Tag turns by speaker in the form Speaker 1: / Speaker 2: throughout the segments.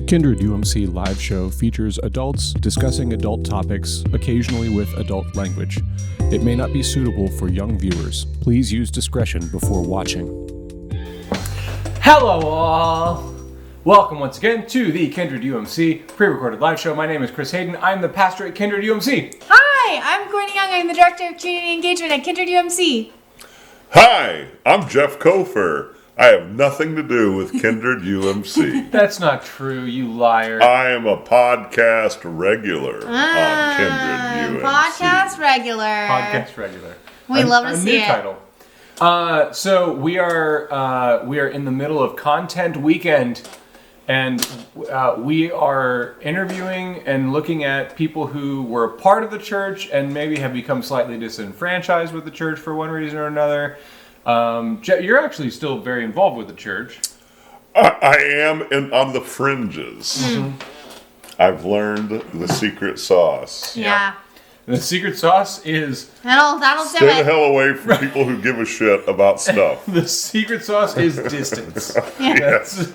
Speaker 1: Kindred UMC live show features adults discussing adult topics, occasionally with adult language. It may not be suitable for young viewers. Please use discretion before watching.
Speaker 2: Hello all! Welcome once again to the Kindred UMC pre-recorded live show. My name is Chris Hayden. I'm the pastor at Kindred UMC.
Speaker 3: Hi, I'm Courtney Young. I'm the Director of Community Engagement at Kindred UMC.
Speaker 4: Hi, I'm Jeff Kofer. I have nothing to do with Kindred UMC.
Speaker 2: That's not true, you liar.
Speaker 4: I am a podcast regular on Kindred UMC.
Speaker 3: Podcast regular.
Speaker 2: Podcast regular.
Speaker 3: We love to see
Speaker 2: it. A new title. So we are in the middle of content weekend, and we are interviewing and looking at people who were a part of the church and maybe have become slightly disenfranchised with the church for one reason or another. You're actually still very involved with the church.
Speaker 4: I am on the fringes. Mm-hmm. I've learned the secret sauce.
Speaker 3: Yeah.
Speaker 2: The secret sauce is...
Speaker 3: That'll
Speaker 4: Stay the hell away from people who give a shit about stuff.
Speaker 2: The secret sauce is distance.
Speaker 4: Yes.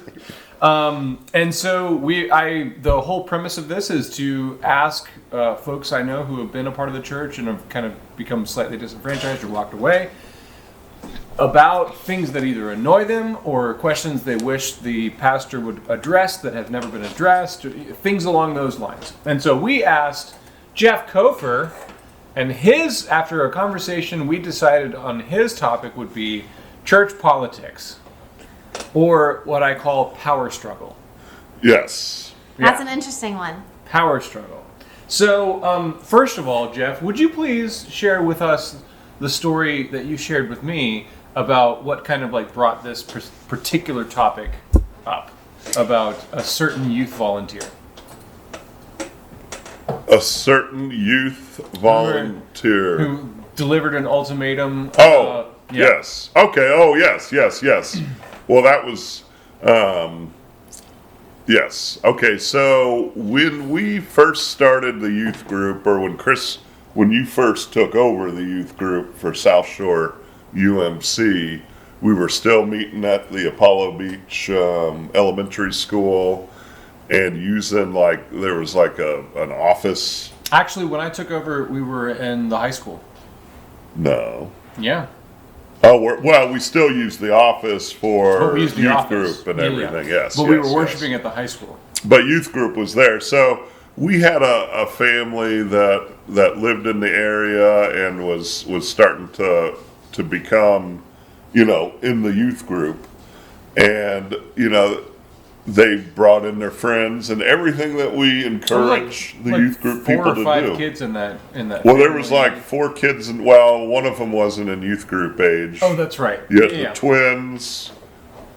Speaker 2: And so the whole premise of this is to ask folks I know who have been a part of the church and have kind of become slightly disenfranchised or walked away about things that either annoy them or questions they wish the pastor would address that have never been addressed, things along those lines. And so we asked Jeff Kofer, and after a conversation, we decided on his topic would be church politics, or what I call power struggle.
Speaker 4: Yes.
Speaker 3: That's an interesting one.
Speaker 2: Power struggle. So, first of all, Jeff, would you please share with us the story that you shared with me about what kind of brought this particular topic up, about a certain youth volunteer?
Speaker 4: A certain youth volunteer
Speaker 2: who delivered an ultimatum.
Speaker 4: Yes. Okay. Oh, yes. Well, that was, yes. Okay. So when we first started the youth group, or when you first took over the youth group for South Shore UMC, we were still meeting at the Apollo Beach Elementary School and using there was an office.
Speaker 2: Actually, when I took over, we were in the high school.
Speaker 4: No.
Speaker 2: Yeah.
Speaker 4: Oh, we still use the office for youth group and everything. Yes.
Speaker 2: But we were worshiping at the high school.
Speaker 4: But youth group was there, so we had a family that lived in the area and was starting to become, in the youth group, and they brought in their friends and everything that we encourage the youth group people to do.
Speaker 2: 4 or 5 kids in that.
Speaker 4: Well, there was 4 kids, and one of them wasn't in youth group age.
Speaker 2: Oh, that's right.
Speaker 4: You had the twins,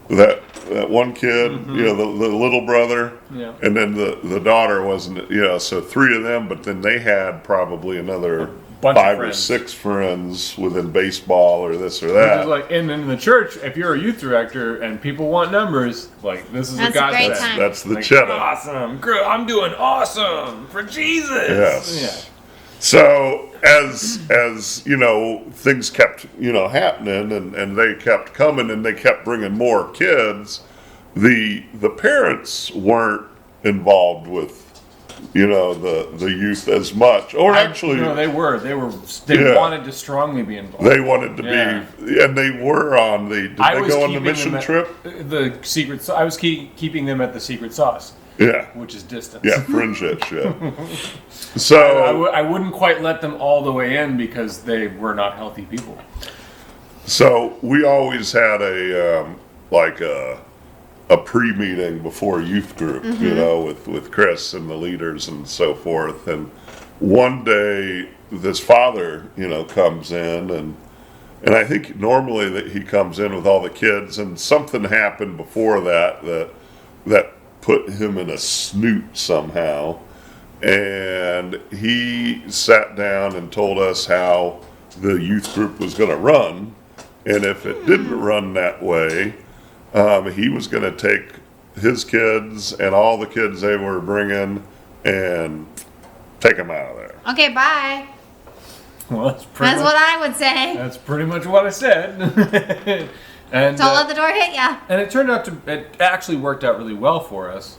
Speaker 4: that one kid, mm-hmm. The little brother, and then the daughter wasn't. So 3 of them, but then they had probably another 5 or 6 friends within baseball or this or that.
Speaker 2: And in the church, if you're a youth director and people want numbers, this is a godsend.
Speaker 4: That's the cheddar.
Speaker 2: Awesome, I'm doing awesome for Jesus.
Speaker 4: Yes.
Speaker 2: Yeah.
Speaker 4: So as things kept happening and they kept coming and they kept bringing more kids, the parents weren't involved with the youth as much, or actually
Speaker 2: no, they wanted to strongly be involved.
Speaker 4: They wanted to be, and they were on the. Did they go on the mission trip?
Speaker 2: The secret. I was keeping them at the secret sauce.
Speaker 4: Yeah,
Speaker 2: which is distance.
Speaker 4: Yeah, fringe it shit. So
Speaker 2: I wouldn't quite let them all the way in because they were not healthy people.
Speaker 4: So we always had a pre-meeting before youth group, mm-hmm. with Chris and the leaders and so forth. And one day this father, comes in and I think normally that he comes in with all the kids, and something happened before that put him in a snoot somehow. And he sat down and told us how the youth group was going to run. And if it didn't run that way, he was going to take his kids and all the kids they were bringing and take them out of there.
Speaker 3: Okay, bye.
Speaker 2: Well, that's
Speaker 3: what I would say.
Speaker 2: That's pretty much what I said. And
Speaker 3: don't let the door hit ya.
Speaker 2: And it turned out it actually worked out really well for us.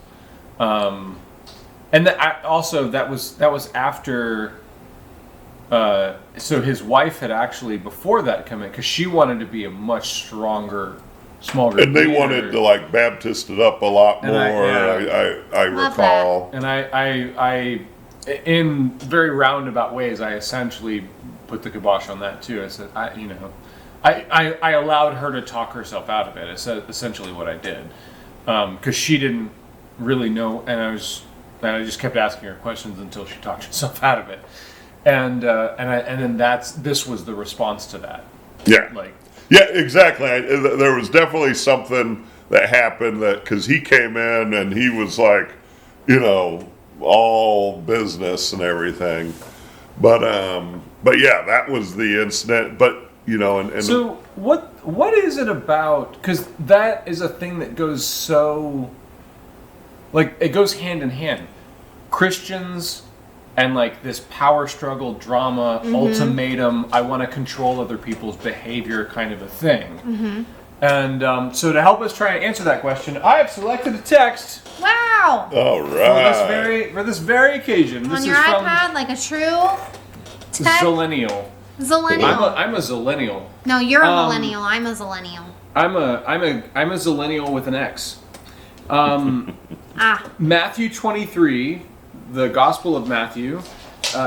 Speaker 2: And that was after. So his wife had actually before that come in because she wanted to be a much stronger, small group
Speaker 4: And they
Speaker 2: leader.
Speaker 4: wanted to like Baptist it up a lot more. I recall.
Speaker 2: And I, in very roundabout ways, I essentially put the kibosh on that too. I said, I allowed her to talk herself out of it. It's essentially what I did, because she didn't really know, and I just kept asking her questions until she talked herself out of it, and then this was the response to that.
Speaker 4: Yeah.
Speaker 2: Yeah,
Speaker 4: exactly. There was definitely something that happened because he came in and he was like, all business and everything, but yeah, that was the incident. But and
Speaker 2: so what is it about? Because that is a thing that goes so, it goes hand in hand. Christians and this power struggle, drama, ultimatum, I want to control other people's behavior kind of a thing. And so to help us try and answer that question, I have selected a text.
Speaker 3: Wow!
Speaker 4: All right.
Speaker 2: For this very occasion.
Speaker 3: On your iPad, like a true tech?
Speaker 2: Zillennial.
Speaker 3: Zillennial.
Speaker 2: I'm a zillennial.
Speaker 3: No, you're a millennial. I'm a zillennial.
Speaker 2: I'm a zillennial with an X. Matthew 23, the Gospel of Matthew,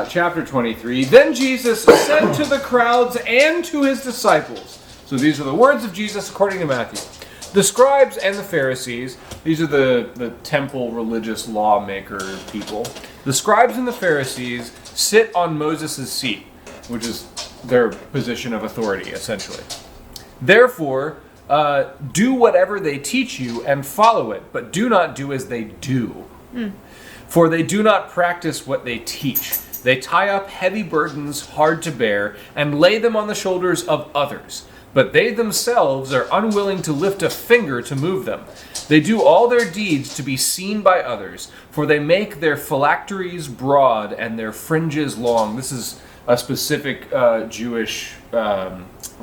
Speaker 2: chapter 23. Then Jesus said to the crowds and to his disciples. So these are the words of Jesus according to Matthew. The scribes and the Pharisees, these are the temple religious lawmaker people. The scribes and the Pharisees sit on Moses' seat, which is their position of authority, essentially. Therefore, do whatever they teach you and follow it, but do not do as they do. For they do not practice what they teach. They tie up heavy burdens hard to bear and lay them on the shoulders of others. But they themselves are unwilling to lift a finger to move them. They do all their deeds to be seen by others, for they make their phylacteries broad and their fringes long. This is a specific Jewish,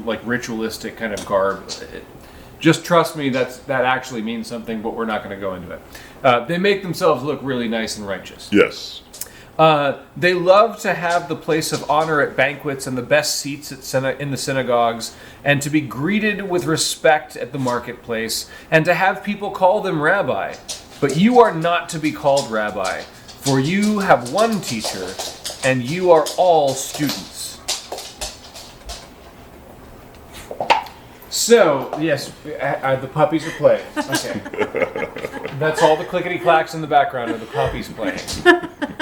Speaker 2: ritualistic kind of garb. Just trust me, that actually means something, but we're not going to go into it. They make themselves look really nice and righteous.
Speaker 4: Yes.
Speaker 2: They love to have the place of honor at banquets and the best seats in the synagogues, and to be greeted with respect at the marketplace, and to have people call them rabbi. But you are not to be called rabbi, for you have one teacher, and you are all students. So, yes, the puppies are playing. Okay. That's all the clickety-clacks in the background are the puppies playing.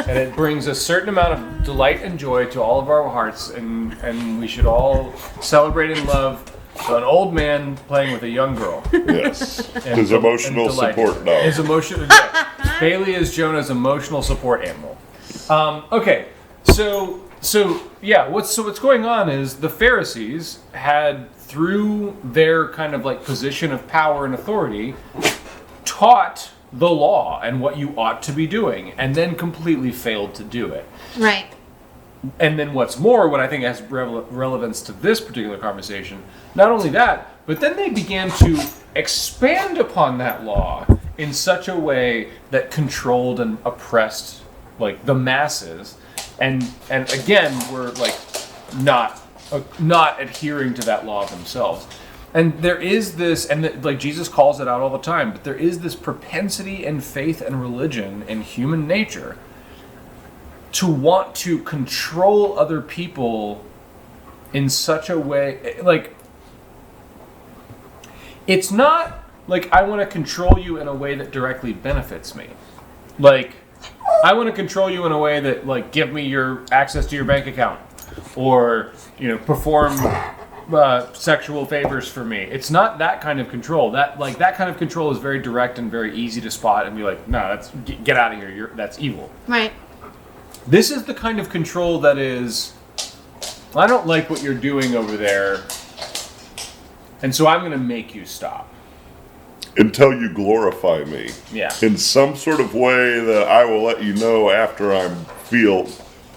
Speaker 2: And it brings a certain amount of delight and joy to all of our hearts, and we should all celebrate and love an old man playing with a young girl.
Speaker 4: Yes. His emotional support dog.
Speaker 2: His emotional. Yeah. Bailey is Jonah's emotional support animal. Okay, so what's going on is the Pharisees had, through their kind of position of power and authority, taught the law and what you ought to be doing, and then completely failed to do it.
Speaker 3: Right.
Speaker 2: And then what's more, what I think has relevance to this particular conversation, not only that, but then they began to expand upon that law in such a way that controlled and oppressed the masses, and again were not adhering to that law themselves. And there is this, and Jesus calls it out all the time, but there is this propensity in faith and religion in human nature to want to control other people in such a way, it's not I want to control you in a way that directly benefits me. I want to control you in a way that give me your access to your bank account, or perform sexual favors for me. It's not that kind of control. That kind of control is very direct and very easy to spot and be no, that's get out of here. That's evil.
Speaker 3: Right.
Speaker 2: This is the kind of control that is, I don't like what you're doing over there, and so I'm going to make you stop.
Speaker 4: Until you glorify me.
Speaker 2: Yeah. In
Speaker 4: some sort of way that I will let you know after I feel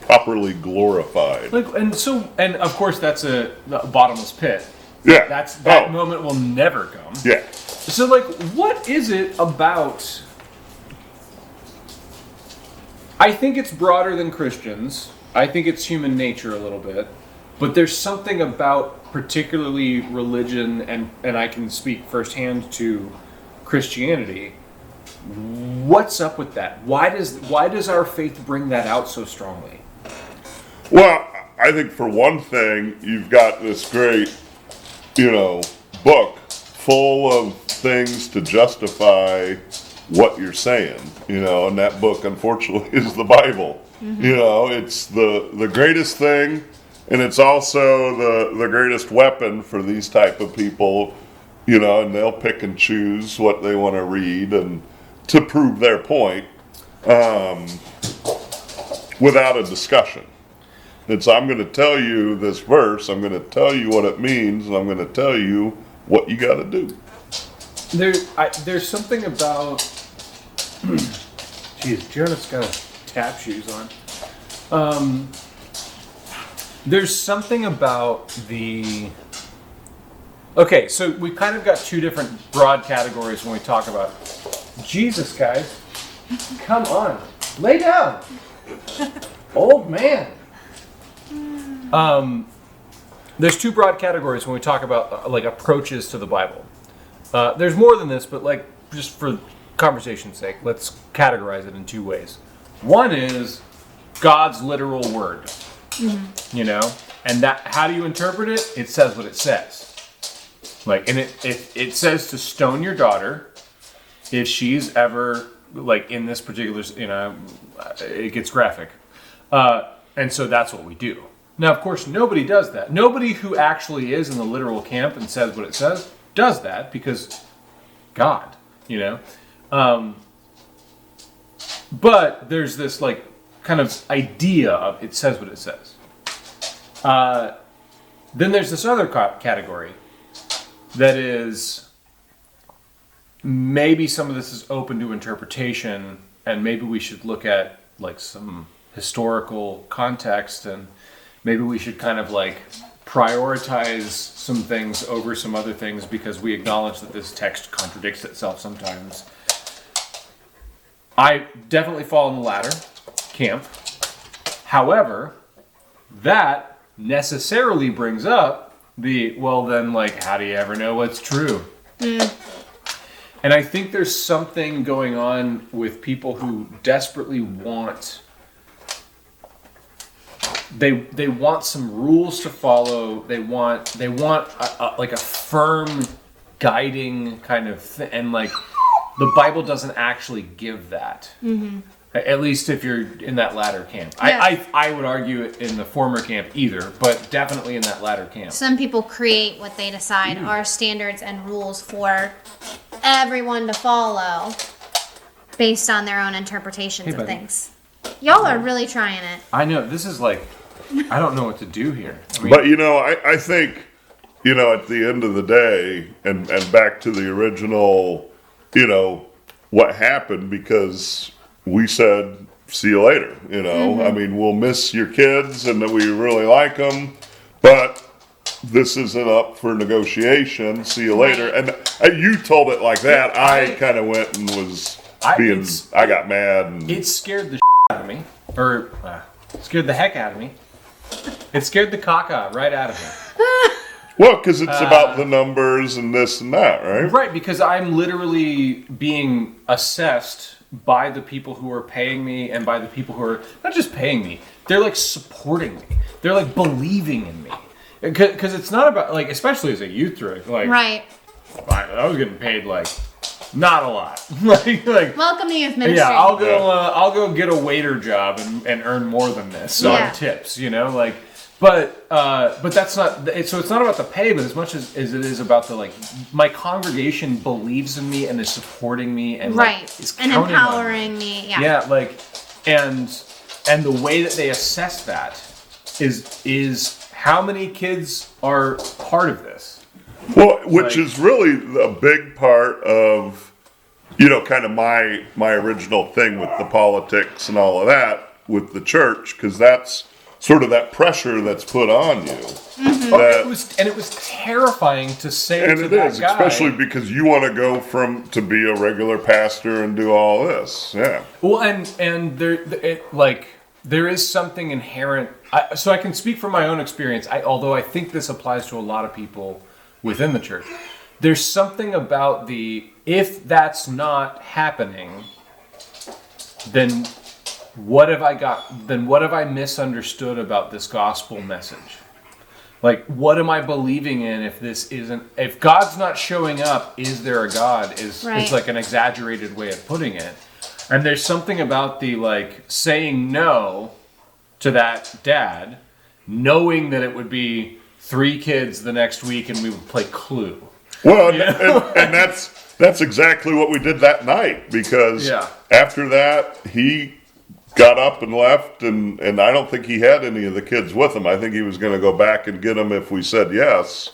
Speaker 4: properly glorified.
Speaker 2: And of course that's a bottomless pit.
Speaker 4: Yeah.
Speaker 2: That moment will never come.
Speaker 4: Yeah.
Speaker 2: So what is it about I think it's broader than Christians. I think it's human nature a little bit. But there's something about particularly religion, and I can speak firsthand to Christianity. What's up with that? Why does our faith bring that out so strongly?
Speaker 4: Well, I think for one thing, you've got this great, book full of things to justify what you're saying, and that book, unfortunately, is the Bible. It's the greatest thing, and it's also the greatest weapon for these type of people, and they'll pick and choose what they want to read and to prove their point without a discussion. It's, I'm going to tell you this verse, I'm going to tell you what it means, and I'm going to tell you what you got to do.
Speaker 2: There's something about... Jeez, Jonah's got tap shoes on. There's something about the... Okay, so we kind of got two different broad categories when we talk about... Jesus, guys. Come on. Lay down. Old man. There's two broad categories when we talk about approaches to the Bible. There's more than this, but just for conversation's sake, let's categorize it in two ways. One is God's literal word, and that, how do you interpret it? It says what it says. And it says to stone your daughter if she's ever in this particular, it gets graphic, and so that's what we do. Now, of course, nobody does that. Nobody who actually is in the literal camp and says what it says does that, because God, But there's this kind of idea of it says what it says. Then there's this other category that is maybe some of this is open to interpretation, and maybe we should look at some historical context, and maybe we should kind of prioritize some things over some other things, because we acknowledge that this text contradicts itself sometimes. I definitely fall in the latter camp. However, that necessarily brings up the, well then, how do you ever know what's true? And I think there's something going on with people who desperately want... They want some rules to follow. They want a firm guiding kind of thing, and the Bible doesn't actually give that. Mm-hmm. At least if you're in that latter camp. Yeah. I would argue it in the former camp either, but definitely in that latter camp.
Speaker 5: Some people create what they decide are standards and rules for everyone to follow based on their own interpretations of things. Y'all are really trying it.
Speaker 2: I know. This is I don't know what to do here.
Speaker 4: But I think, at the end of the day, and back to the original, what happened, because we said, see you later, Mm-hmm. We'll miss your kids and we really like them, but this isn't up for negotiation, see you later. And you told it like that. I kind of went and I got mad. And
Speaker 2: it scared the out of me, or scared the heck out of me. It scared the caca right out of me.
Speaker 4: Well, because it's about the numbers and this and that, right?
Speaker 2: Right, because I'm literally being assessed by the people who are paying me, and by the people who are not just paying me, they're supporting me. They're believing in me. Because it's not about, especially as a youth director,
Speaker 5: right.
Speaker 2: I was getting paid not a lot.
Speaker 5: Welcome to youth ministry.
Speaker 2: Yeah, I'll go get a waiter job and earn more than this on tips, But that's not. So it's not about the pay, but as much as it is about the my congregation believes in me and is supporting me and is
Speaker 5: and empowering me.
Speaker 2: Yeah, and the way that they assess that is how many kids are part of this.
Speaker 4: Well, which is really a big part of, kind of my original thing with the politics and all of that with the church, because that's sort of that pressure that's put on you. Mm-hmm.
Speaker 2: it was terrifying to say
Speaker 4: And
Speaker 2: to
Speaker 4: it
Speaker 2: that
Speaker 4: is,
Speaker 2: guy,
Speaker 4: especially because you want to go to be a regular pastor and do all this. Yeah.
Speaker 2: well, and there is something inherent. So I can speak from my own experience. Although I think this applies to a lot of people within the church. There's something about if that's not happening, then what have I misunderstood about this gospel message? Like, what am I believing in if God's not showing up, is there a God? Is like an exaggerated way of putting it. And there's something about saying no to that dad, knowing that it would be 3 kids the next week and we would play Clue.
Speaker 4: Well, and that's exactly what we did that night, because after that, he got up and left, and I don't think he had any of the kids with him. I think he was going to go back and get them if we said yes.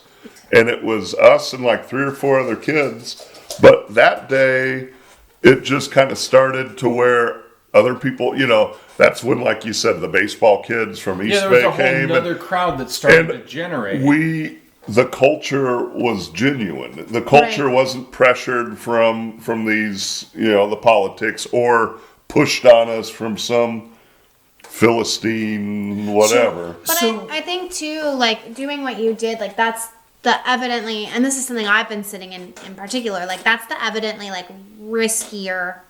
Speaker 4: And it was us and like 3 or 4 other kids. But that day, it just kind of started to where other people, that's when, like you said, the baseball kids from East Bay came.
Speaker 2: Yeah, there was a whole other crowd that started to generate.
Speaker 4: The culture was genuine. The culture wasn't pressured from these, the politics, or pushed on us from some Philistine whatever.
Speaker 5: I think too, like doing what you did, like that's the evidently, and this is something I've been sitting in particular, like that's the evidently like riskier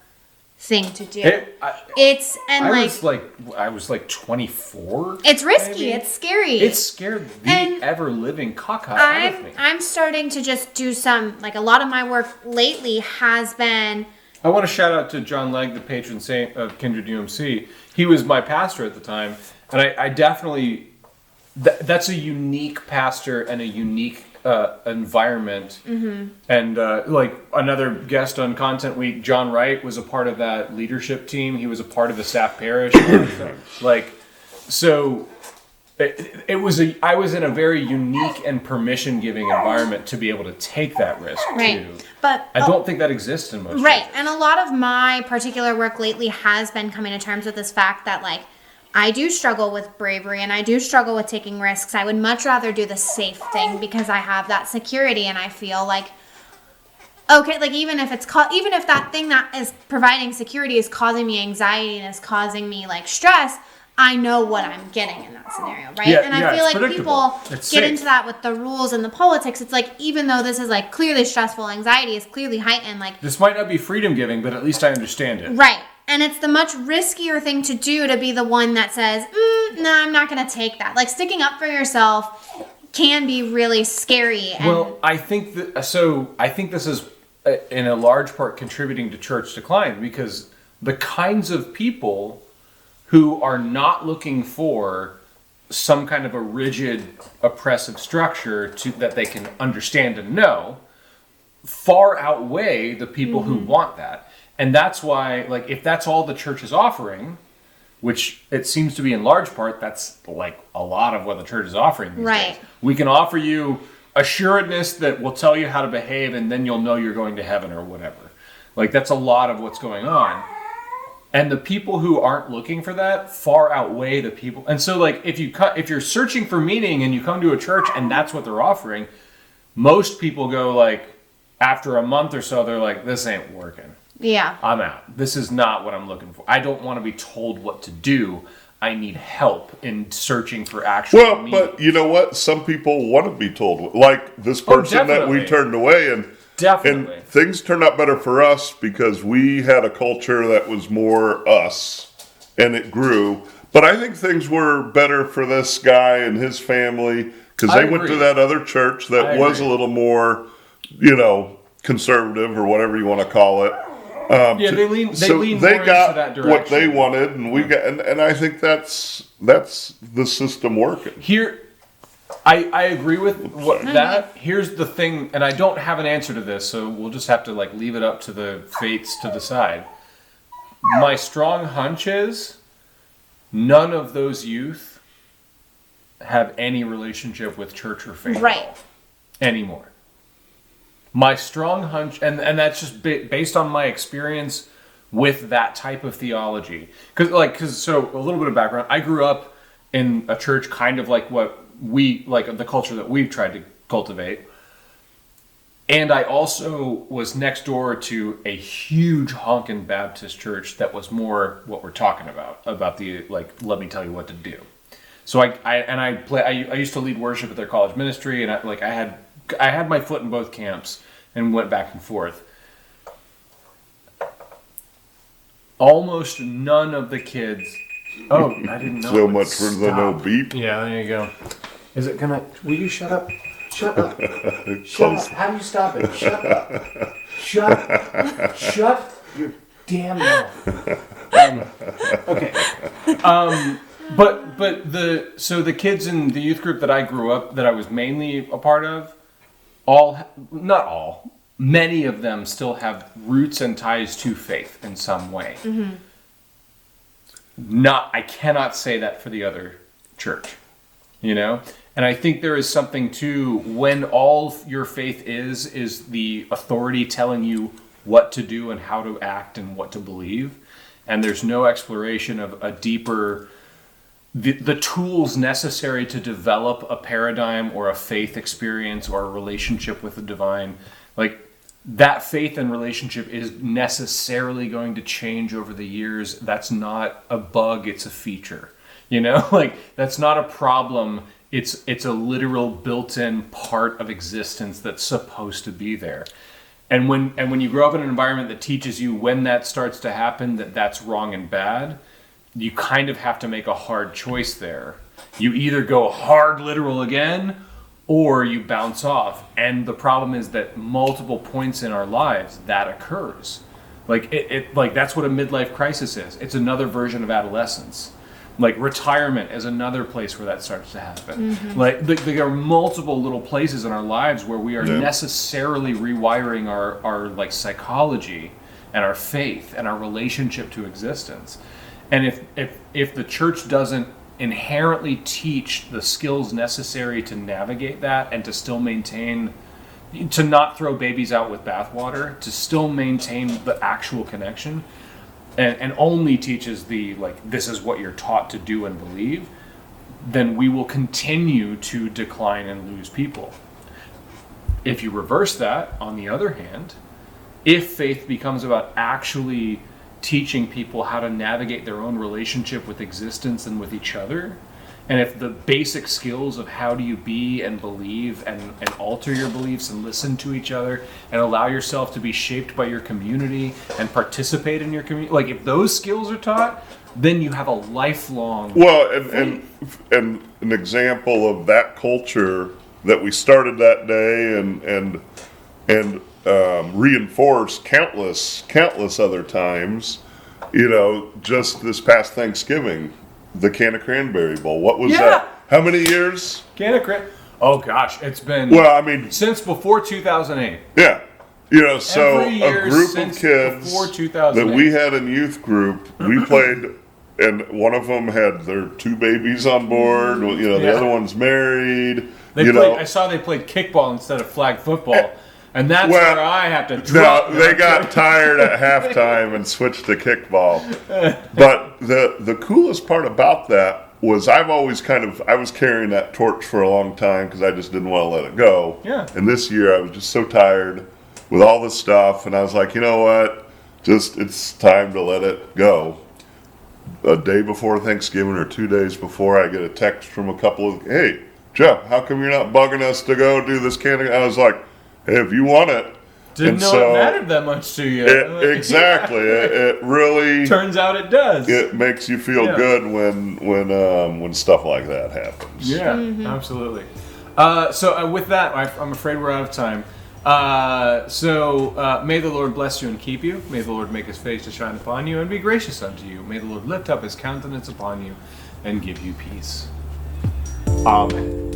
Speaker 5: thing to do.
Speaker 2: I was like 24.
Speaker 5: It's risky.
Speaker 2: Maybe.
Speaker 5: It's scary.
Speaker 2: It scared the ever living cock out of me.
Speaker 5: I'm starting to just do some, like a lot of my work lately has been.
Speaker 2: I want to shout out to John Legg, the patron saint of Kindred UMC. He was my pastor at the time, and I definitely that's a unique pastor and a unique environment. Mm-hmm. And like another guest on Content Week, John Wright was a part of that leadership team. He was a part of the staff parish. So I was in a very unique and permission-giving environment to be able to take that risk too. But I don't think that exists in most churches.
Speaker 5: And a lot of my particular work lately has been coming to terms with this fact that like I do struggle with bravery and I do struggle with taking risks. I would much rather do the safe thing because I have that security and I feel like, okay, like even if that thing that is providing security is causing me anxiety and is causing me like stress, I know what I'm getting in that scenario, right?
Speaker 2: Yeah,
Speaker 5: and I feel like people
Speaker 2: it's
Speaker 5: get
Speaker 2: safe.
Speaker 5: into that with the rules and the politics. It's like, even though this is like clearly stressful, anxiety is clearly heightened, like
Speaker 2: this might not be freedom giving, but at least I understand it.
Speaker 5: Right. And it's the much riskier thing to do to be the one that says, no, I'm not going to take that. Like sticking up for yourself can be really scary.
Speaker 2: Well, I think this is in a large part contributing to church decline, because the kinds of people who are not looking for some kind of a rigid, oppressive structure that they can understand and know far outweigh the people who want that. And that's why, like, if that's all the church is offering, which it seems to be in large part, that's like a lot of what the church is offering these days. We can offer you assuredness that will tell you how to behave, and then you'll know you're going to heaven or whatever. Like, that's a lot of what's going on. And the people who aren't looking for that far outweigh the people. And so, like, if you're searching for meaning and you come to a church and that's what they're offering, most people go, like, after a month or so, they're like, this ain't working.
Speaker 5: Yeah.
Speaker 2: I'm out. This is not what I'm looking for. I don't want to be told what to do. I need help in searching for actual meaning.
Speaker 4: But you know what? Some people want to be told. Like this person that we turned away, and things turned out better for us because we had a culture that was more us, and it grew. But I think things were better for this guy and his family because they went to that other church that was a little more, conservative or whatever you want to call it.
Speaker 2: They lean more into that direction.
Speaker 4: What they wanted, and we got, and I think that's the system working.
Speaker 2: Here, I agree with that. Here's the thing, and I don't have an answer to this, so we'll just have to like leave it up to the fates to decide. My strong hunch is none of those youth have any relationship with church or faith anymore. My strong hunch, and that's just based on my experience with that type of theology. So a little bit of background. I grew up in a church kind of like what we like the culture that we've tried to cultivate. And I also was next door to a huge honkin' Baptist church that was more what we're talking about the like, let me tell you what to do. So I used to lead worship at their college ministry, and I had my foot in both camps and went back and forth. Almost none of the kids. Oh, I didn't know.
Speaker 4: So much for the no beep.
Speaker 2: Yeah, there you go. Is it gonna? Will you shut up? Shut up. Shut
Speaker 4: Close.
Speaker 2: up. How do you stop it? Shut up. Shut your damn mouth. Okay. But the kids in the youth group that I grew up, that I was mainly a part of, not all, many of them still have roots and ties to faith in some way. Mm-hmm. I cannot say that for the other church, you know? And I think there is something too, when all your faith is the authority telling you what to do and how to act and what to believe, and there's no exploration of a deeper, the tools necessary to develop a paradigm or a faith experience or a relationship with the divine, like that faith and relationship is necessarily going to change over the years. That's not a bug, it's a feature. You know, like that's not a problem. It's a literal built-in part of existence that's supposed to be there. And when you grow up in an environment that teaches you when that starts to happen, that's wrong and bad, you kind of have to make a hard choice there. You either go hard literal again, or you bounce off. And the problem is that multiple points in our lives that occurs. Like like that's what a midlife crisis is. It's another version of adolescence. Like retirement is another place where that starts to happen. Mm-hmm. Like there are multiple little places in our lives where we are necessarily rewiring our like psychology and our faith and our relationship to existence. And if the church doesn't inherently teach the skills necessary to navigate that and to still maintain, to not throw babies out with bathwater, to still maintain the actual connection, and only teaches the, like, this is what you're taught to do and believe, then we will continue to decline and lose people. If you reverse that, on the other hand, if faith becomes about actually teaching people how to navigate their own relationship with existence and with each other, and if the basic skills of how do you be and believe and alter your beliefs and listen to each other and allow yourself to be shaped by your community and participate in your community, like if those skills are taught, then you have a lifelong
Speaker 4: and an example of that culture that we started that day and reinforced countless other times, you know, just this past Thanksgiving, the can of cranberry bowl. What was that? How many years?
Speaker 2: Can of cranberry. Oh gosh, it's been.
Speaker 4: Well, I mean,
Speaker 2: since before 2008.
Speaker 4: Yeah, you know, so
Speaker 2: a
Speaker 4: group of kids that we had in youth group, we played, and one of them had their 2 babies on board. You know, the other one's married.
Speaker 2: I saw they played kickball instead of flag football. And that's where I have to drop.
Speaker 4: No, they got tired at halftime and switched to kickball. But the coolest part about that was I was carrying that torch for a long time because I just didn't want to let it go.
Speaker 2: Yeah.
Speaker 4: And this year I was just so tired with all this stuff, and I was like, you know what? It's time to let it go. A day before Thanksgiving or 2 days before, I get a text from a couple of, hey, Jeff, how come you're not bugging us to go do this can of... I was like, hey, if you want it.
Speaker 2: Didn't know it mattered that much to you.
Speaker 4: Exactly. it really...
Speaker 2: Turns out it does.
Speaker 4: It makes you feel good when stuff like that happens.
Speaker 2: Yeah, absolutely. So with that, I'm afraid we're out of time. May the Lord bless you and keep you. May the Lord make his face to shine upon you and be gracious unto you. May the Lord lift up his countenance upon you and give you peace. Amen.